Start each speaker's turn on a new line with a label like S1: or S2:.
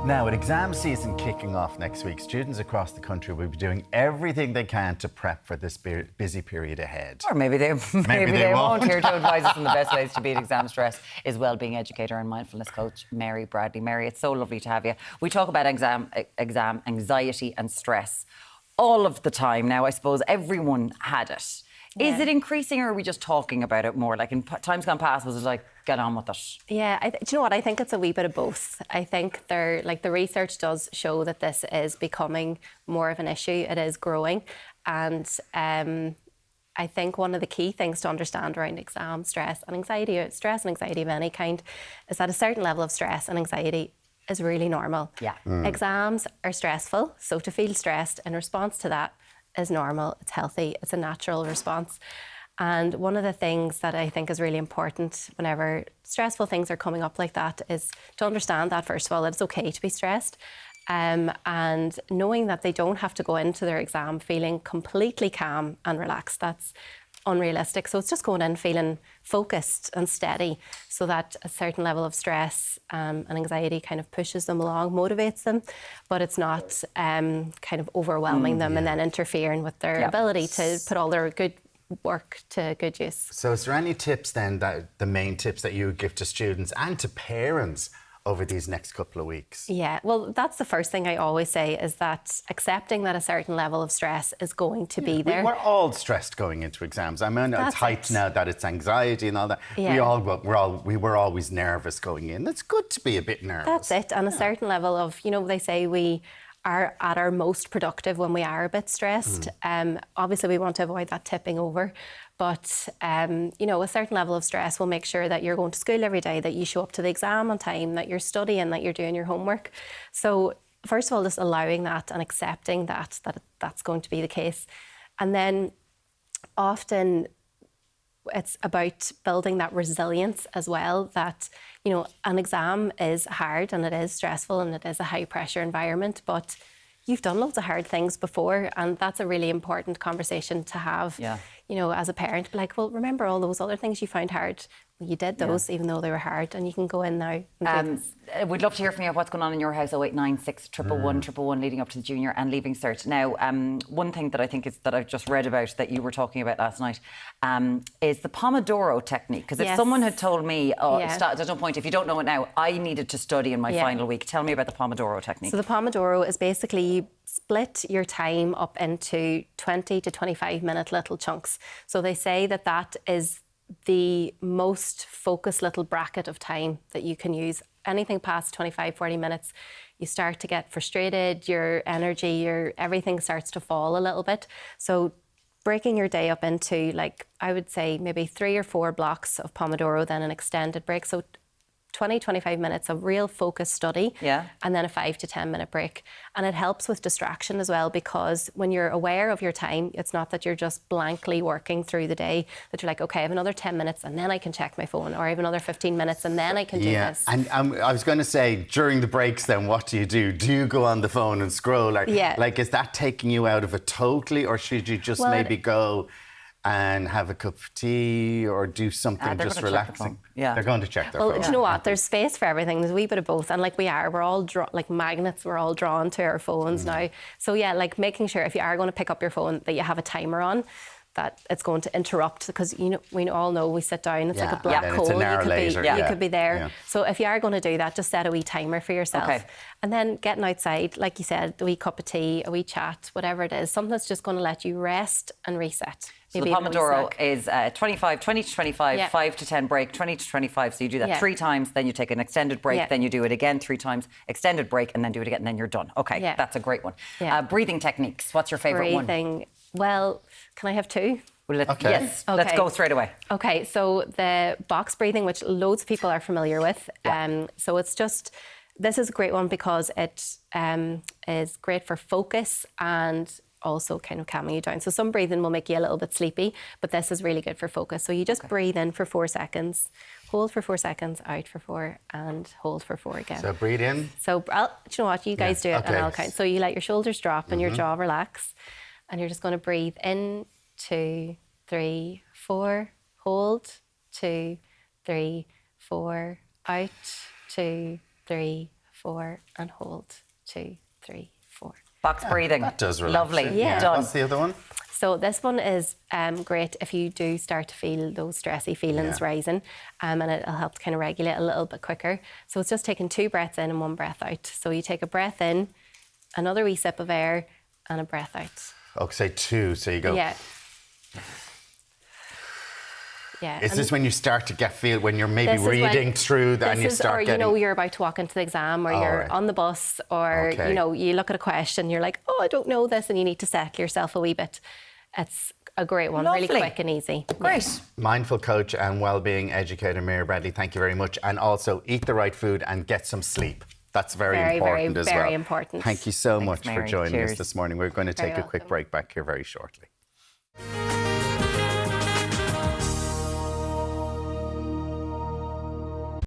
S1: Now, with exam season kicking off next week, students across the country will be doing everything they can to prep for this busy period ahead.
S2: Or maybe they won't. Here to advise us on the best ways to beat exam stress is Wellbeing Educator and Mindfulness Coach Mary Bradley. Mary, it's so lovely to have you. We talk about exam anxiety and stress all of the time now. I suppose everyone had it. Yeah. Is it increasing, or are we just talking about it more? Like in times gone past, was it like, get on with it?
S3: Yeah, do you know what? I think it's a wee bit of both. I think the research does show that this is becoming more of an issue. It is growing. And I think one of the key things to understand around exam stress and anxiety of any kind, is that a certain level of stress and anxiety is really normal.
S2: Yeah.
S3: Exams are stressful. So to feel stressed in response to that is normal, it's healthy, it's a natural response. And one of the things that I think is really important whenever stressful things are coming up like that is to understand that, first of all, that it's okay to be stressed. And knowing that they don't have to go into their exam feeling completely calm and relaxed. That's unrealistic. So it's just going in feeling focused and steady, so that a certain level of stress and anxiety kind of pushes them along, motivates them, but it's not kind of overwhelming them and then interfering with their ability to put all their good work to good use.
S1: So is there any tips then, that the main tips that you would give to students and to parents over these next couple of weeks?
S3: Yeah, well, that's the first thing I always say, is that accepting that a certain level of stress is going to be there.
S1: We're all stressed going into exams. I mean, it's hyped now that it's anxiety and all that.
S3: Yeah.
S1: We were always nervous going in. It's good to be a bit nervous.
S3: That's it. And a certain level of, they say we are at our most productive when we are a bit stressed. Obviously, we want to avoid that tipping over. But, a certain level of stress will make sure that you're going to school every day, that you show up to the exam on time, that you're studying, that you're doing your homework. So, first of all, just allowing that and accepting that that's going to be the case. And then often it's about building that resilience as well, that, an exam is hard and it is stressful and it is a high pressure environment, but you've done loads of hard things before, and that's a really important conversation to have.
S2: Yeah.
S3: As a parent, be like, well, remember all those other things you found hard? Well, you did those, even though they were hard, and you can go in now and do this.
S2: We'd love to hear from you what's going on in your house. 0896 111 111 leading up to the junior and leaving cert. Now, one thing that I think is that I've just read about that you were talking about last night is the Pomodoro technique. Because if someone had told me, there's no point, if you don't know it now, I needed to study in my final week. Tell me about the Pomodoro technique.
S3: So the Pomodoro is basically you split your time up into 20 to 25 minute little chunks. So they say that is the most focused little bracket of time that you can use. Anything past 25, 40 minutes, you start to get frustrated, your energy, everything starts to fall a little bit. So breaking your day up into, I would say maybe 3 or 4 blocks of Pomodoro, then an extended break. So 20, 25 minutes of real focused study, and then a 5 to 10 minute break. And it helps with distraction as well, because when you're aware of your time, it's not that you're just blankly working through the day, that you're like, okay, I have another 10 minutes and then I can check my phone, or I have another 15 minutes and then I can do this.
S1: And I was going to say, during the breaks then, what do you do? Do you go on the phone and scroll? Like, is that taking you out of it totally, or should you just maybe go and have a cup of tea or do something just relaxing? They're going to check their phone.
S3: Well, do you know what? There's space for everything. There's a wee bit of both. And we're all like magnets, we're all drawn to our phones now. So making sure if you are going to pick up your phone that you have a timer on, that it's going to interrupt, because we all know we sit down, it's like a black hole. You could be there. Yeah. So if you are going to do that, just set a wee timer for yourself. Okay. And then getting outside, like you said, a wee cup of tea, a wee chat, whatever it is, something that's just going to let you rest and reset.
S2: So the Pomodoro is 20 to 25, 5 to 10 break, 20 to 25. So you do that 3 times, then you take an extended break, then you do it again 3 times, extended break, and then do it again, and then you're done. Okay, that's a great one. Breathing techniques, what's your favourite one?
S3: Breathing, well, can I have 2?
S2: Well, yes, let's go straight away.
S3: Okay, so the box breathing, which loads of people are familiar with. So it's just, this is a great one because it is great for focus and also kind of calming you down. So some breathing will make you a little bit sleepy, but this is really good for focus. So you just breathe in for 4 seconds, hold for 4 seconds, out for 4, and hold for 4 again.
S1: So breathe in.
S3: So do you know what? You guys do it and I'll count. So you let your shoulders drop and your jaw relax, and you're just going to breathe in, 2, 3, 4, hold, 2, 3, 4, out, 2, 3, 4, and hold. 2, 3, 4.
S2: Box breathing.
S1: That does relax.
S2: Lovely.
S3: Yeah.
S2: Done.
S1: What's the other one?
S3: So this one is great if you do start to feel those stressy feelings rising, and it'll help to kind of regulate a little bit quicker. So it's just taking 2 breaths in and 1 breath out. So you take a breath in, another wee sip of air, and a breath out.
S1: Okay, say 2, so you go.
S3: Yeah. Yeah.
S1: Is this when you start to feel when you're maybe reading through that and you start getting...
S3: Or, you're about to walk into the exam, or you're on the bus, or, you look at a question, you're like, oh, I don't know this, and you need to settle yourself a wee bit. It's a great one, really quick and easy.
S2: Great.
S3: Yeah.
S1: Mindful coach and wellbeing educator Mary Bradley, thank you very much. And also eat the right food and get some sleep. That's very important as well.
S3: Very important.
S1: Thank you so much
S2: Mary.
S1: for joining
S2: Cheers.
S1: us this morning. We're going to take a quick
S3: welcome.
S1: break back here very shortly.